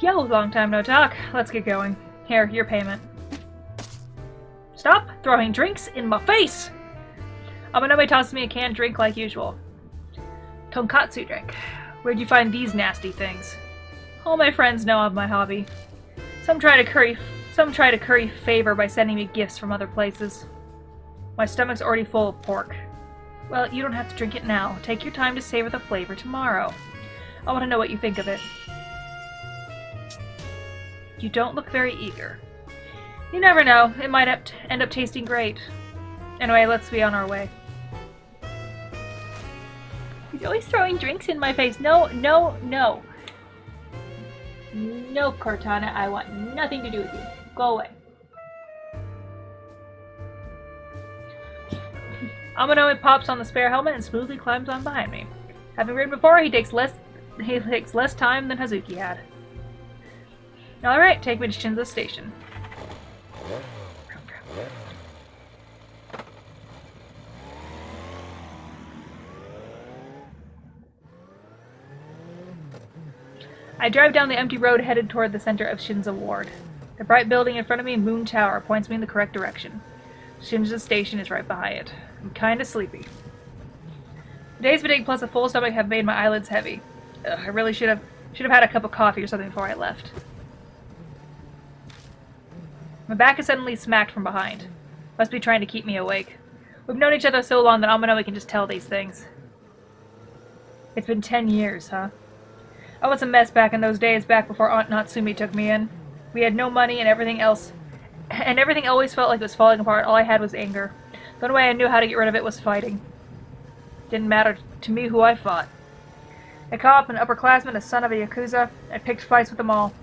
Yo, long time no talk. Let's get going. Here, your payment. Stop throwing drinks in my face! Amanome tosses me a canned drink like usual. Tonkatsu drink. Where'd you find these nasty things? All my friends know of my hobby. Some try to curry favor by sending me gifts from other places. My stomach's already full of pork. Well, you don't have to drink it now. Take your time to savor the flavor tomorrow. I want to know what you think of it. You don't look very eager. You never know. It might end up tasting great. Anyway, let's be on our way. He's always throwing drinks in my face. No, no, no. No, Cortana, I want nothing to do with you. Go away. Amanome pops on the spare helmet and smoothly climbs on behind me. Having ridden before, he takes less time than Hazuki had. Alright, take me to Shinzo Station. I drive down the empty road headed toward the center of Shinzo Ward. The bright building in front of me, Moon Tower, points me in the correct direction. Shinzo Station is right behind it. I'm kinda sleepy. The day's fatigue plus a full stomach have made my eyelids heavy. Ugh, I really should have had a cup of coffee or something before I left. My back is suddenly smacked from behind. Must be trying to keep me awake. We've known each other so long that Amanome can just tell these things. It's been 10 years, huh? I was a mess back in those days, back before Aunt Natsumi took me in. We had no money and everything always felt like it was falling apart. All I had was anger. The only way I knew how to get rid of it was fighting. Didn't matter to me who I fought. A cop, an upperclassman, a son of a Yakuza, I picked fights with them all.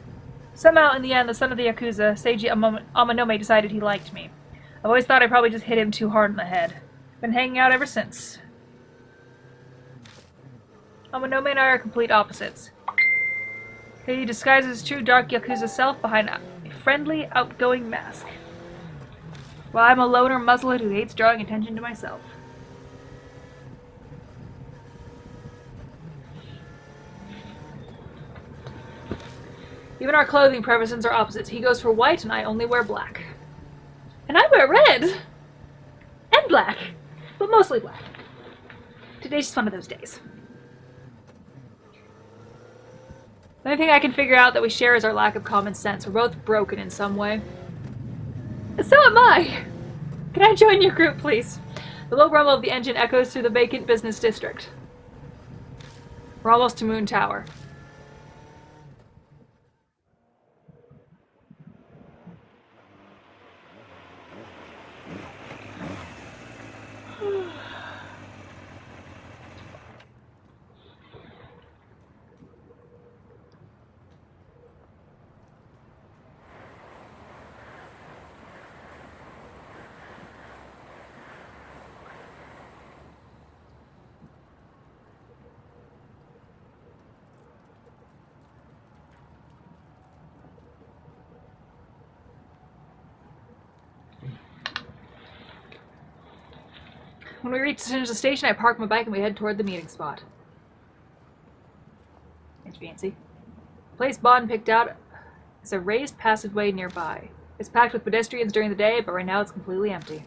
Somehow, in the end, the son of the Yakuza, Seiji Amanome, decided he liked me. I've always thought I probably just hit him too hard in the head. Been hanging out ever since. Amanome and I are complete opposites. He disguises his true dark Yakuza self behind a friendly, outgoing mask. While I'm a loner muzzlehead who hates drawing attention to myself. Even our clothing preferences are opposites. He goes for white and I only wear black. And I wear red! And black! But mostly black. Today's just one of those days. The only thing I can figure out that we share is our lack of common sense. We're both broken in some way. So am I! Can I join your group, please? The low rumble of the engine echoes through the vacant business district. We're almost to Moon Tower. When we reach the station, I park my bike and we head toward the meeting spot. It's fancy. The place Bond picked out is a raised passageway nearby. It's packed with pedestrians during the day, but right now it's completely empty.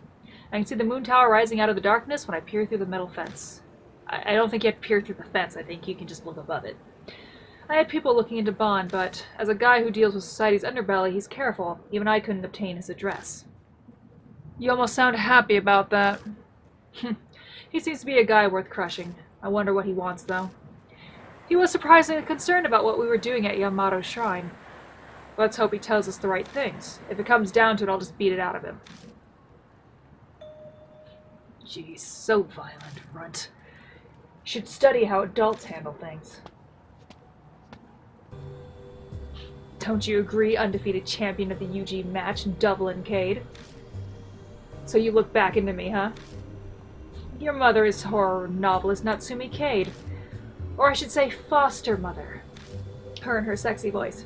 I can see the moon tower rising out of the darkness when I peer through the metal fence. I don't think you have to peer through the fence. I think you can just look above it. I had people looking into Bond, but as a guy who deals with society's underbelly, he's careful. Even I couldn't obtain his address. You almost sound happy about that. He seems to be a guy worth crushing. I wonder what he wants, though. He was surprisingly concerned about what we were doing at Yamato's shrine. Let's hope he tells us the right things. If it comes down to it, I'll just beat it out of him. Jeez, so violent, runt. You should study how adults handle things. Don't you agree, undefeated champion of the UG match, Dublin Cade? So you look back into me, huh? Your mother is horror novelist Natsumi Cade. Or I should say foster mother. Her and her sexy voice.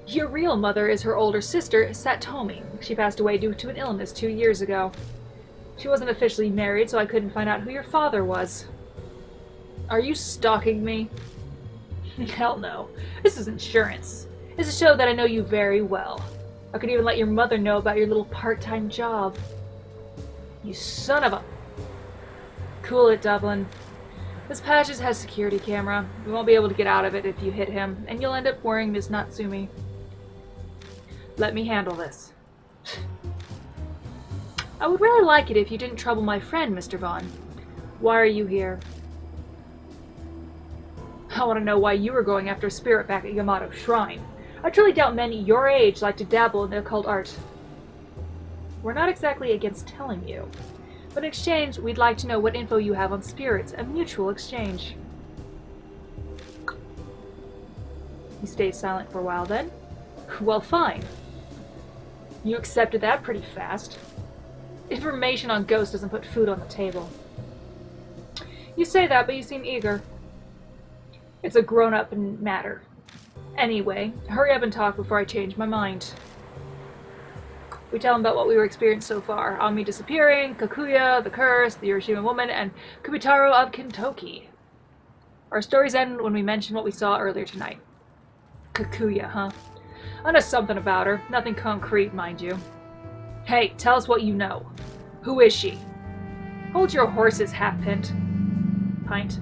Your real mother is her older sister, Satomi. She passed away due to an illness 2 years ago. She wasn't officially married, so I couldn't find out who your father was. Are you stalking me? Hell no. This is insurance. This is to show that I know you very well. I could even let your mother know about your little part-time job. You son of a... Cool it, Dublin. This passage has security camera. We won't be able to get out of it if you hit him, and you'll end up wearing Ms. Natsumi. Let me handle this. I would really like it if you didn't trouble my friend, Mr. Vaughn. Why are you here? I want to know why you were going after a spirit back at Yamato Shrine. I truly doubt many your age like to dabble in the occult art. We're not exactly against telling you, but in exchange, we'd like to know what info you have on spirits, a mutual exchange. He stayed silent for a while then. Well, fine. You accepted that pretty fast. Information on ghosts doesn't put food on the table. You say that, but you seem eager. It's a grown-up matter. Anyway, hurry up and talk before I change my mind. We tell him about what we were experiencing so far. Ami disappearing, Kakuya, the curse, the Hiroshima woman, and Kubitarou of Kintoki. Our stories end when we mention what we saw earlier tonight. Kakuya, huh? I know something about her. Nothing concrete, mind you. Hey, tell us what you know. Who is she? Hold your horses, half-pint. Pint.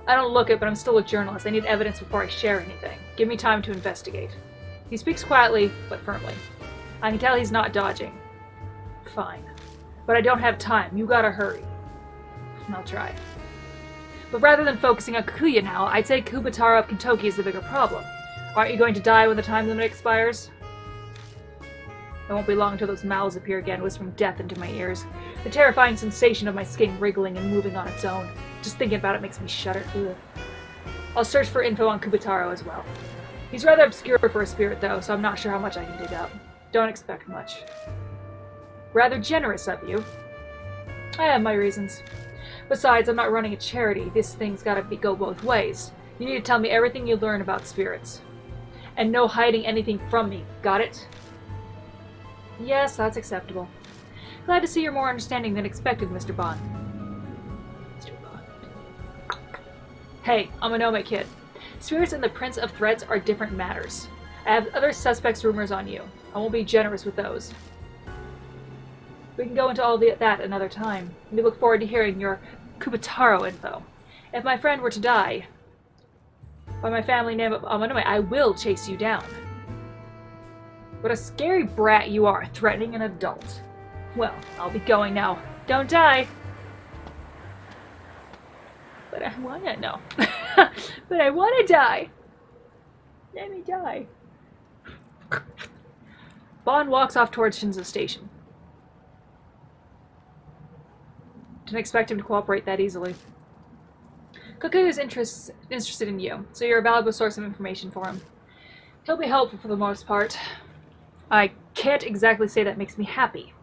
I don't look it, but I'm still a journalist. I need evidence before I share anything. Give me time to investigate. He speaks quietly, but firmly. I can tell he's not dodging. Fine. But I don't have time. You gotta hurry. I'll try. But rather than focusing on Kakuya now, I'd say Kubitarou of Kintoki is the bigger problem. Aren't you going to die when the time limit expires? It won't be long until those mouths appear again, whispering death into my ears. The terrifying sensation of my skin wriggling and moving on its own. Just thinking about it makes me shudder. Ugh. I'll search for info on Kubitarou as well. He's rather obscure for a spirit, though, so I'm not sure how much I can dig up. Don't expect much. Rather generous of you. I have my reasons. Besides, I'm not running a charity. This thing's gotta go both ways. You need to tell me everything you learn about spirits. And no hiding anything from me. Got it? Yes, that's acceptable. Glad to see you're more understanding than expected, Mr. Bond. Mr. Bond. Hey, I'm a Nome kid. Spirits and the Prince of Threats are different matters. I have other suspects' rumors on you. I won't be generous with those. We can go into all that another time. We look forward to hearing your Kubitarou info. If my friend were to die, by my family name of Amanome, I will chase you down. What a scary brat you are, threatening an adult. Well, I'll be going now. Don't die! But I wanna, no. But I wanna die! Let me die. Bond walks off towards Shinzo Station. Didn't expect him to cooperate that easily. Kakuya is interested in you, so you're a valuable source of information for him. He'll be helpful for the most part. I can't exactly say that makes me happy.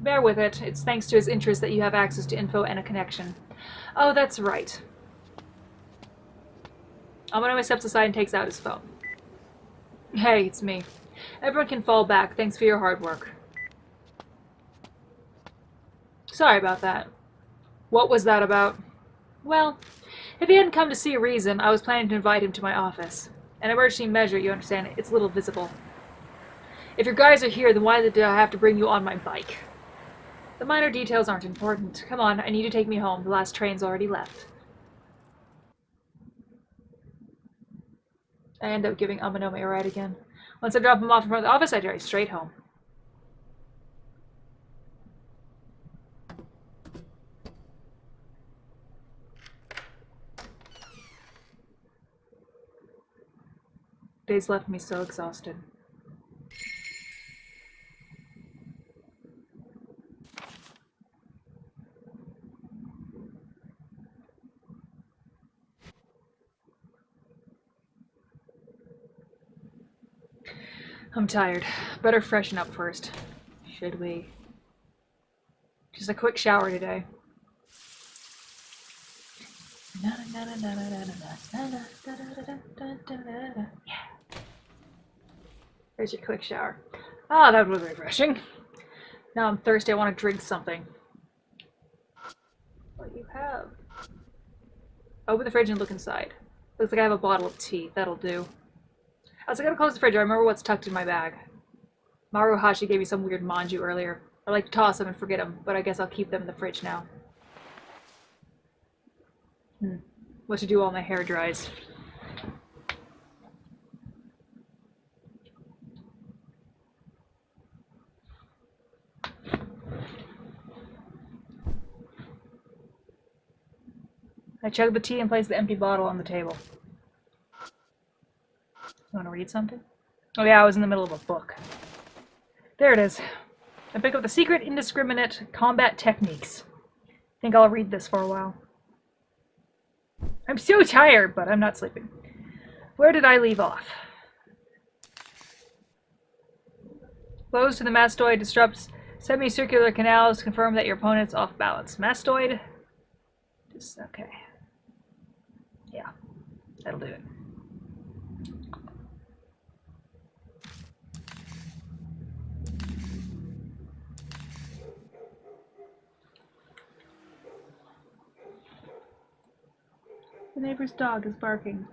Bear with it. It's thanks to his interest that you have access to info and a connection. Oh, that's right. Amanome steps aside and takes out his phone. Hey, it's me. Everyone can fall back. Thanks for your hard work. Sorry about that. What was that about? Well, if he hadn't come to see a reason, I was planning to invite him to my office. An emergency measure, you understand, it's little visible. If your guys are here, then why did I have to bring you on my bike? The minor details aren't important. Come on, I need to take me home. The last train's already left. I end up giving Amanome a ride again. Once I drop him off in front of the office, I drive straight home. Days left me so exhausted. I'm tired. Better freshen up first. Should we? Just a quick shower today. Yeah. There's your quick shower. Ah, that was refreshing. Now I'm thirsty. I want to drink something. What do you have? Open the fridge and look inside. Looks like I have a bottle of tea. That'll do. I was gonna close the fridge. I remember what's tucked in my bag. Maruhashi gave me some weird manju earlier. I like to toss them and forget them, but I guess I'll keep them in the fridge now. What to do while my hair dries. I chug the tea and place the empty bottle on the table. You want to read something? Oh yeah, I was in the middle of a book. There it is. I pick up The Secret Indiscriminate Combat Techniques. Think I'll read this for a while. I'm so tired, but I'm not sleeping. Where did I leave off? Blows to the mastoid disrupts semicircular canals to confirm that your opponent's off balance. Mastoid? Okay. Yeah, that'll do it. The neighbor's dog is barking.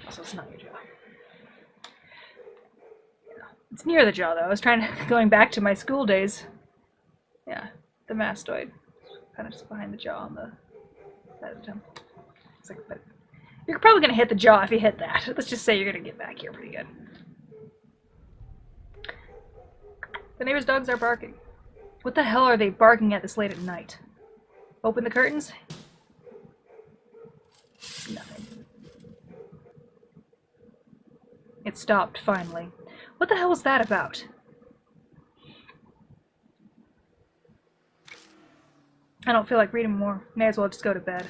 Also, it's not your jaw. Yeah. It's near the jaw, though. I was going back to my school days. Yeah, the mastoid. Kind of just behind the jaw on the side of the tongue. It's like, but you're probably going to hit the jaw if you hit that. Let's just say you're going to get back here pretty good. The neighbor's dogs are barking. What the hell are they barking at this late at night? Open the curtains? Nothing. It stopped, finally. What the hell was that about? I don't feel like reading more. May as well just go to bed.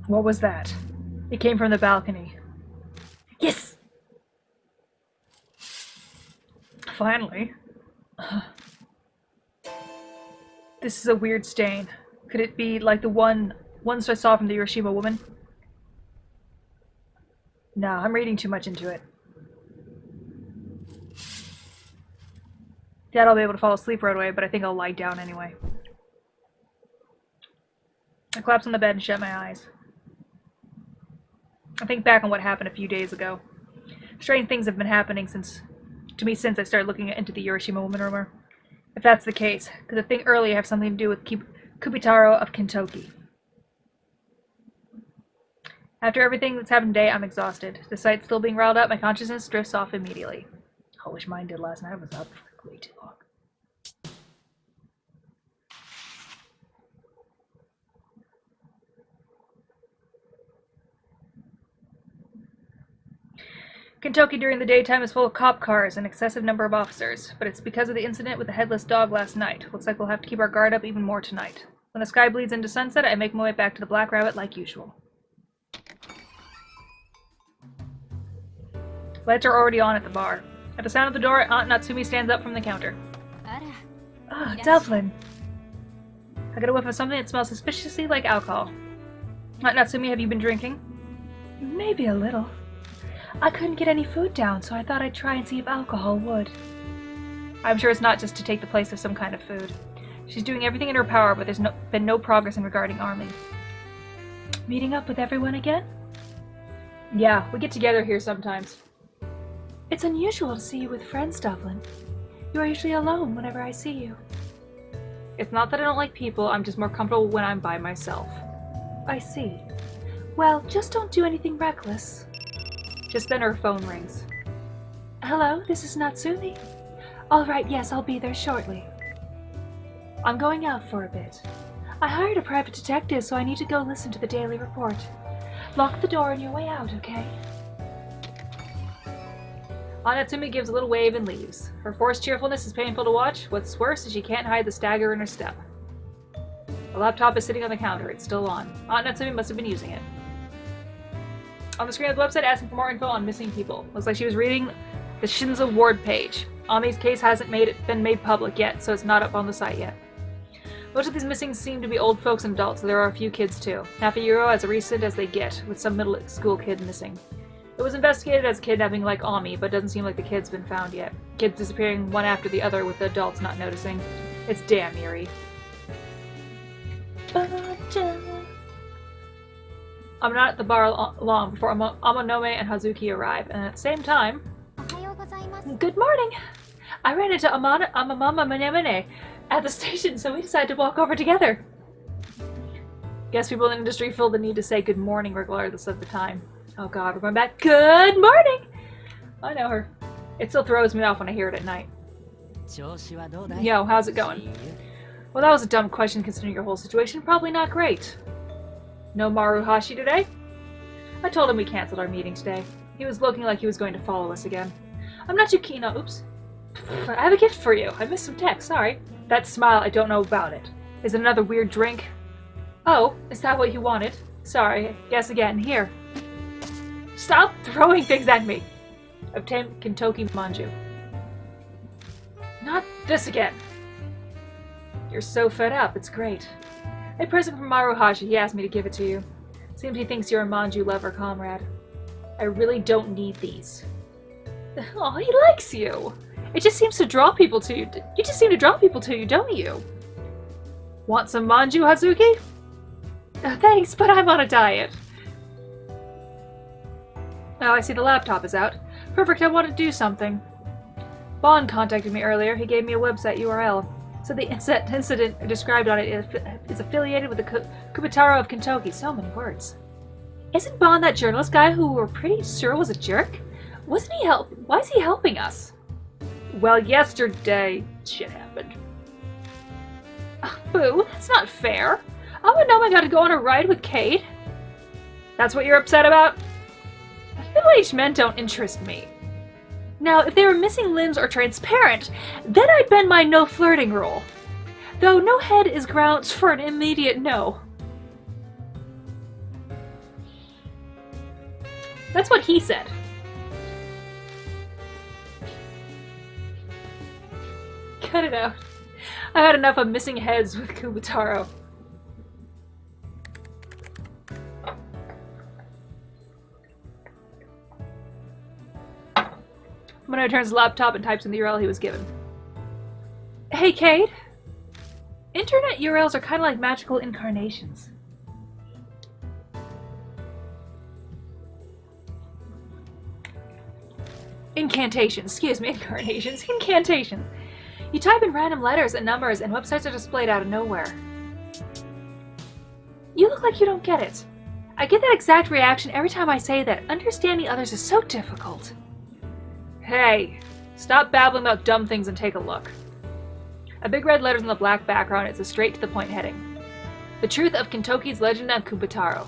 What was that? It came from the balcony. Yes! Finally. This is a weird stain. Could it be like the ones I saw from the Hiroshima woman? No, I'm reading too much into it. Dad, I'll be able to fall asleep right away, but I think I'll lie down anyway. I collapse on the bed and shut my eyes. I think back on what happened a few days ago. Strange things have been happening to me since I started looking into the Hiroshima woman rumor. If that's the case, could the thing earlier have something to do with Kubitarou of Kintoki? After everything that's happened today, I'm exhausted. The sight still being riled up, my consciousness drifts off immediately. I wish mine did last night. I was up for way too long. Kentucky during the daytime is full of cop cars and an excessive number of officers, but it's because of the incident with the headless dog last night. Looks like we'll have to keep our guard up even more tonight. When the sky bleeds into sunset, I make my way back to the Black Rabbit like usual. Lights are already on at the bar. At the sound of the door, Aunt Natsumi stands up from the counter. Ah, Devlin. I get a whiff of something that smells suspiciously like alcohol. Aunt Natsumi, have you been drinking? Maybe a little. I couldn't get any food down, so I thought I'd try and see if alcohol would. I'm sure it's not just to take the place of some kind of food. She's doing everything in her power, but there's been no progress in regarding Army. Meeting up with everyone again? Yeah, we get together here sometimes. It's unusual to see you with friends, Devlin. You are usually alone whenever I see you. It's not that I don't like people, I'm just more comfortable when I'm by myself. I see. Well, just don't do anything reckless. Just then her phone rings. Hello, this is Natsumi. All right, yes, I'll be there shortly. I'm going out for a bit. I hired a private detective, so I need to go listen to the daily report. Lock the door on your way out, okay? Natsumi gives a little wave and leaves. Her forced cheerfulness is painful to watch. What's worse is she can't hide the stagger in her step. The laptop is sitting on the counter. It's still on. Aunt Natsumi must have been using it. On the screen of the website, asking for more info on missing people. Looks like she was reading the Shinzo Ward page. Ami's case hasn't been made public yet, so it's not up on the site yet. Most of these missing seem to be old folks and adults, so there are a few kids too. Half a euro as recent as they get, with some middle school kid missing. It was investigated as kidnapping like Ami, but doesn't seem like the kid's been found yet. Kids disappearing one after the other with the adults not noticing. It's damn eerie. I'm not at the bar long before Amonome and Hazuki arrive, and at the same time... Good morning! I ran into Amamama Manemane at the station, so we decided to walk over together. Guess people in the industry feel the need to say good morning regardless of the time. Oh god, we're going back. Good morning! I know her. It still throws me off when I hear it at night. Yo, how's it going? Well, that was a dumb question considering your whole situation. Probably not great. No Maruhashi today? I told him we canceled our meeting today. He was looking like he was going to follow us again. I'm not too keen on— oops. I have a gift for you. I missed some text, sorry. That smile, I don't know about it. Is it another weird drink? Oh, is that what you wanted? Sorry, guess again. Here. Stop throwing things at me! Obtain Kintoki Manju. Not this again! You're so fed up, it's great. A present from Maruhashi, he asked me to give it to you. Seems he thinks you're a Manju lover, comrade. I really don't need these. Oh, he likes you! It just seems to draw people to you. You just seem to draw people to you, don't you? Want some Manju, Hazuki? Thanks, but I'm on a diet. Oh, I see the laptop is out. Perfect, I want to do something. Bond contacted me earlier. He gave me a website URL. So the incident described on it is affiliated with the Kubitarou of Kintoki. So many words. Isn't Bond that journalist guy who we're pretty sure was a jerk? Wasn't he Why is he helping us? Well, yesterday, shit happened. Boo, that's not fair. I gotta go on a ride with Kate. That's what you're upset about? Middle-aged men don't interest me. Now, if they were missing limbs or transparent, then I'd bend my no flirting rule. Though no head is grounds for an immediate no. That's what he said. Cut it out. I've had enough of missing heads with Kubitarou. Mono turns his laptop and types in the URL he was given. Hey, Kate. Internet URLs are kind of like magical incarnations. Incantations. Excuse me, incarnations. Incantations. You type in random letters and numbers and websites are displayed out of nowhere. You look like you don't get it. I get that exact reaction every time I say that. Understanding others is so difficult. Hey, stop babbling about dumb things and take a look. A big red letters on the black background is a straight-to-the-point heading. The truth of Kintoki's legend of Kubitarou.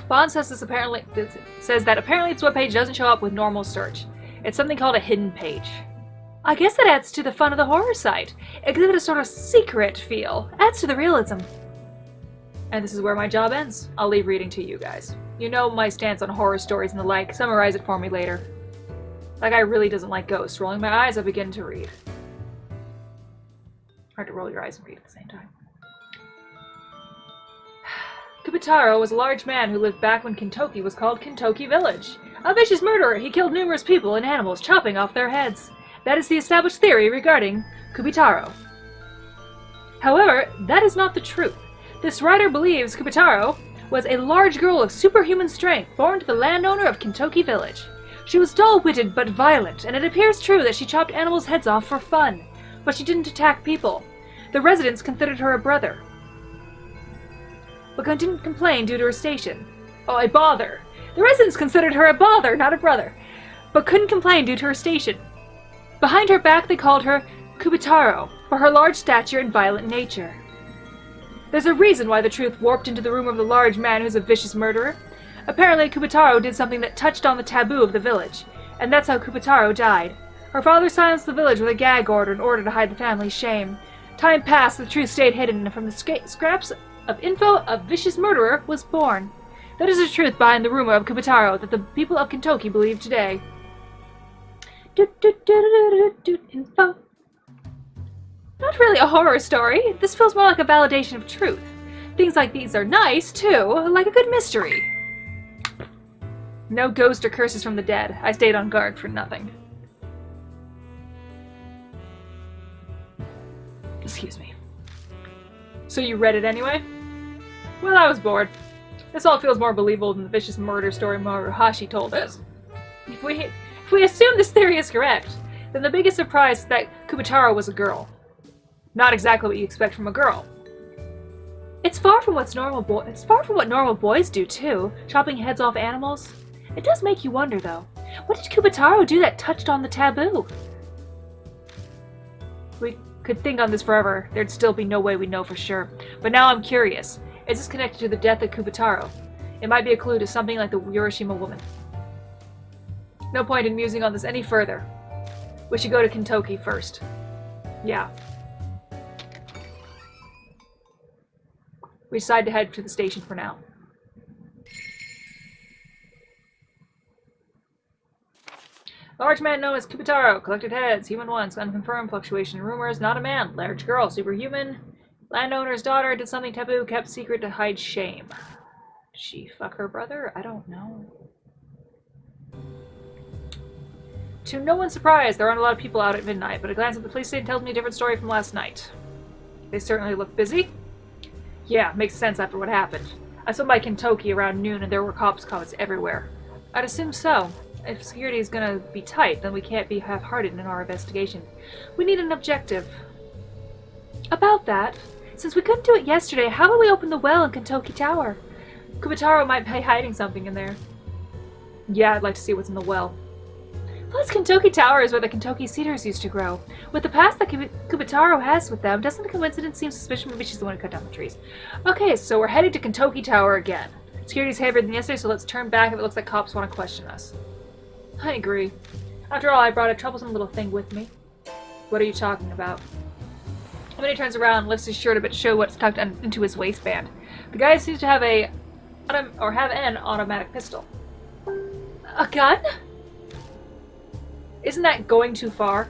Bond says that apparently its webpage doesn't show up with normal search. It's something called a hidden page. I guess that adds to the fun of the horror site. It gives it a sort of secret feel. Adds to the realism. And this is where my job ends. I'll leave reading to you guys. You know my stance on horror stories and the like. Summarize it for me later. That guy really doesn't like ghosts. Rolling my eyes, I begin to read. Hard to roll your eyes and read at the same time. Kubitarou was a large man who lived back when Kintoki was called Kintoki Village. A vicious murderer, he killed numerous people and animals, chopping off their heads. That is the established theory regarding Kubitarou. However, that is not the truth. This writer believes Kubitarou was a large girl of superhuman strength, born to the landowner of Kintoki Village. She was dull-witted but violent, and it appears true that she chopped animals' heads off for fun. But she didn't attack people. The residents considered her a brother, but didn't complain due to her station. Oh, a bother. The residents considered her a bother, not a brother, but couldn't complain due to her station. Behind her back they called her Kubitarou, for her large stature and violent nature. There's a reason why the truth warped into the room of the large man who's a vicious murderer. Apparently, Kubitarou did something that touched on the taboo of the village, and that's how Kubitarou died. Her father silenced the village with a gag order in order to hide the family's shame. Time passed, the truth stayed hidden, and from the scraps of info, a vicious murderer was born. That is the truth behind the rumor of Kubitarou that the people of Kintoki believe today. Info. Not really a horror story. This feels more like a validation of truth. Things like these are nice, too, like a good mystery. No ghost or curses from the dead. I stayed on guard for nothing. Excuse me. So you read it anyway? Well, I was bored. This all feels more believable than the vicious murder story Maruhashi told us. If we assume this theory is correct, then the biggest surprise is that Kubitarou was a girl. Not exactly what you expect from a girl. It's far from what normal boys do too, chopping heads off animals. It does make you wonder though. What did Kubitarou do that touched on the taboo? We could think on this forever. There'd still be no way we'd know for sure. But now I'm curious. Is this connected to the death of Kubitarou? It might be a clue to something like the Urashima woman. No point in musing on this any further. We should go to Kintoki first. Yeah. We decide to head to the station for now. Large man known as Kubitarou, collected heads, human once, unconfirmed, fluctuation, rumors, not a man, large girl, superhuman, landowner's daughter, did something taboo, kept secret to hide shame. Did she fuck her brother? I don't know. To no one's surprise, there aren't a lot of people out at midnight, but a glance at the police station tells me a different story from last night. They certainly look busy. Yeah, makes sense after what happened. I swam by Kintoki around noon and there were cops everywhere. I'd assume so. If security is gonna be tight, then we can't be half-hearted in our investigation. We need an objective. About that, since we couldn't do it yesterday, how about we open the well in Kintoki Tower? Kubitarou might be hiding something in there. Yeah, I'd like to see what's in the well. Plus, Kintoki Tower is where the Kintoki cedars used to grow. With the past that Kubitarou has with them, doesn't the coincidence seem suspicious? Maybe she's the one who cut down the trees. Okay, so we're headed to Kintoki Tower again. Security's heavier than yesterday, so let's turn back if it looks like cops want to question us. I agree. After all, I brought a troublesome little thing with me. What are you talking about? And then he turns around and lifts his shirt a bit to show what's tucked into his waistband. The guy seems to have an automatic pistol. A gun? Isn't that going too far?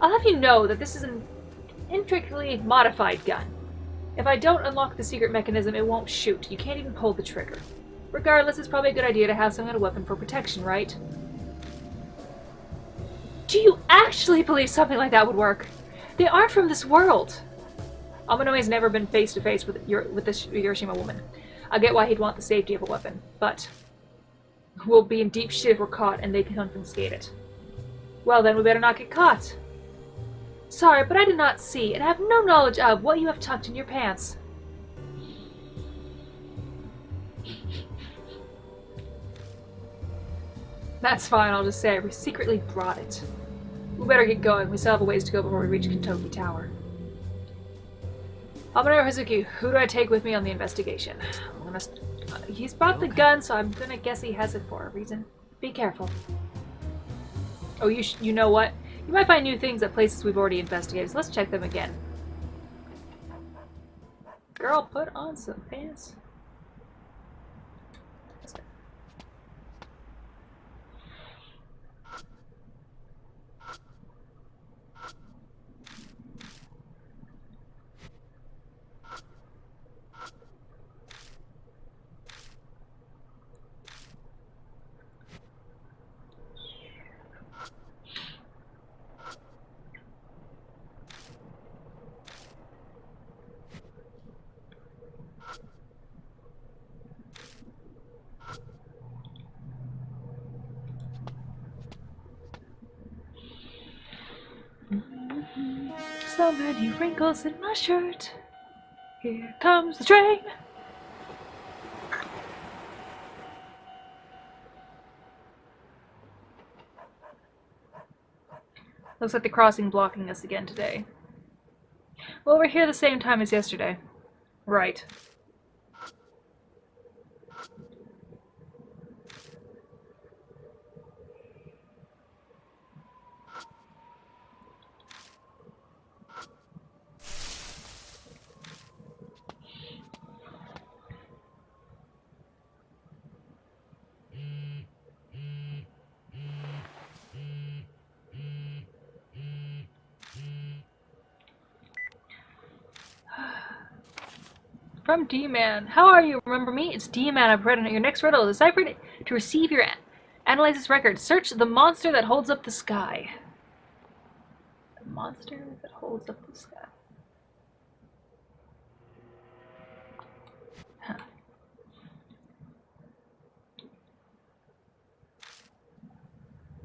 I'll have you know that this is an intricately modified gun. If I don't unlock the secret mechanism, it won't shoot. You can't even pull the trigger. Regardless, it's probably a good idea to have some kind of weapon for protection, right? Do you actually believe something like that would work? They aren't from this world. Amanome's never been face-to-face with this Urashima woman. I get why he'd want the safety of a weapon, but we'll be in deep shit if we're caught and they can confiscate it. Well then, we better not get caught. Sorry, but I did not see and have no knowledge of what you have tucked in your pants. That's fine, I'll just say we secretly brought it. We better get going. We still have a ways to go before we reach Kintoki Tower. Amano Hazuki, who do I take with me on the investigation? He's brought the gun, so I'm gonna guess he has it for a reason. Be careful. Oh, you know what? You might find new things at places we've already investigated, so let's check them again. Girl, put on some pants. So many wrinkles in my shirt. Here comes the train. Looks like the crossing blocking us again today. Well, we're here the same time as yesterday. Right. From D-Man. How are you? Remember me? It's D-Man. I've read your next riddle. Decipher it to receive your analysis record. Search the monster that holds up the sky. The monster that holds up the sky. Huh.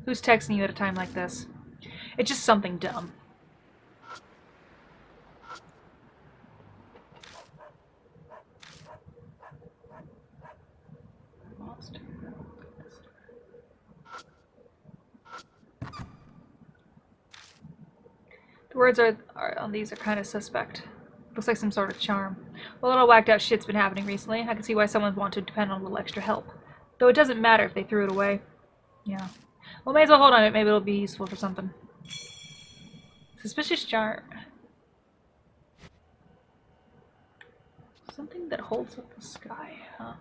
Who's texting you at a time like this? It's just something dumb. Monster. The words on these are kind of suspect. Looks like some sort of charm. A little whacked out shit's been happening recently. I can see why someone would want to depend on a little extra help. Though it doesn't matter if they threw it away. Yeah. Well, may as well hold on to it. Maybe it'll be useful for something. Suspicious charm. Something that holds up the sky, huh?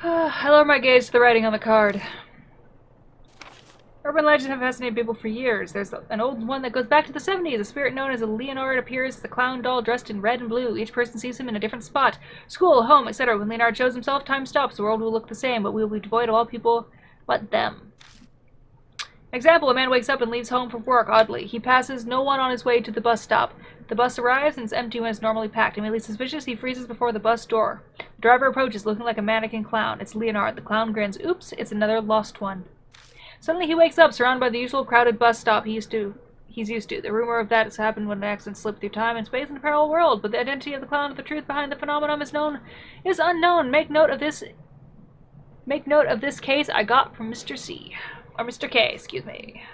I lower my gaze to the writing on the card. Urban legends have fascinated people for years. There's an old one that goes back to the 70s. A spirit known as a Leonard appears as the clown doll dressed in red and blue. Each person sees him in a different spot. School, home, etc. When Leonard shows himself, time stops. The world will look the same, but we will be devoid of all people but them. Example, a man wakes up and leaves home from work, oddly. He passes no one on his way to the bus stop. The bus arrives and it's empty when it's normally packed. Immediately suspicious, he freezes before the bus door. The driver approaches, looking like a mannequin clown. It's Leonard. The clown grins. Oops, it's another lost one. Suddenly he wakes up, surrounded by the usual crowded bus stop he's used to. The rumor of that has happened when an accident slipped through time and space in a parallel world, but the identity of the clown and the truth behind the phenomenon is unknown. Make note of this case I got from Mr. C. Or Mr. K, excuse me.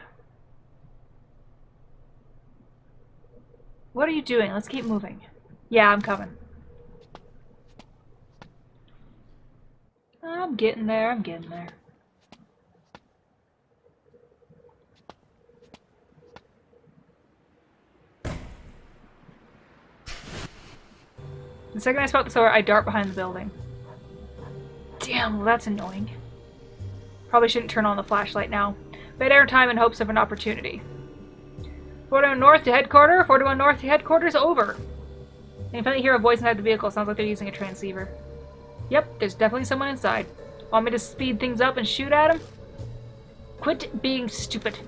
What are you doing? Let's keep moving. Yeah, I'm coming. I'm getting there, I'm getting there. The second I spot the sword, I dart behind the building. Damn, well that's annoying. Probably shouldn't turn on the flashlight now. Wait our time in hopes of an opportunity. 41 North to headquarters. 41 North to headquarters. Over. And you finally hear a voice inside the vehicle. Sounds like they're using a transceiver. Yep, there's definitely someone inside. Want me to speed things up and shoot at him? Quit being stupid.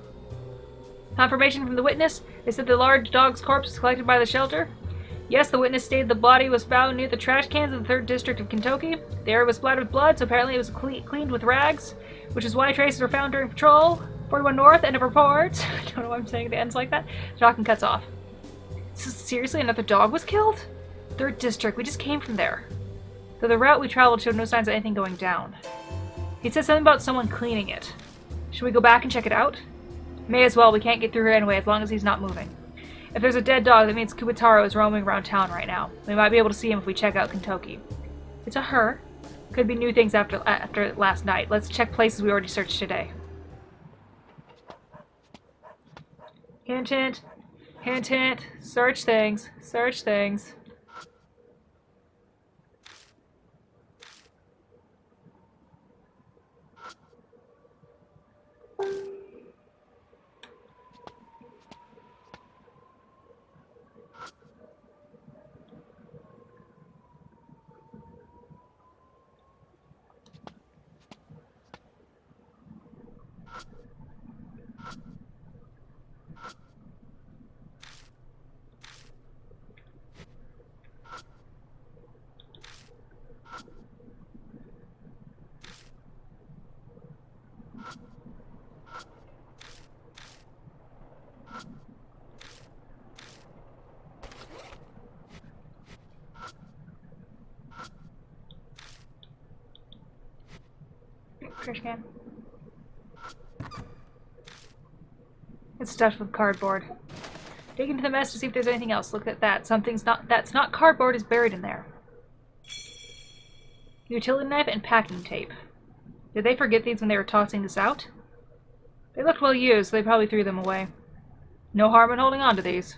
Confirmation from the witness. They said the large dog's corpse was collected by the shelter. Yes, the witness stated the body was found near the trash cans in the 3rd District of Kintoki. The area was splattered with blood, so apparently it was cleaned with rags, which is why traces were found during patrol. 41 North, end of report. I don't know why I'm saying it ends like that. The talking cuts off. Seriously, another dog was killed? 3rd District, we just came from there. Though the route we traveled showed no signs of anything going down. He said something about someone cleaning it. Should we go back and check it out? May as well, we can't get through here anyway as long as he's not moving. If there's a dead dog, that means Kubitarou is roaming around town right now. We might be able to see him if we check out Kintoki. It's a her. Could be new things after last night. Let's check places we already searched today. Hint, hint. Hint, hint. Search things. Search things. Trash can. It's stuffed with cardboard. Dig into the mess to see if there's anything else. Look at that. That's not cardboard is buried in there. Utility knife and packing tape. Did they forget these when they were tossing this out? They looked well used, so they probably threw them away. No harm in holding on to these.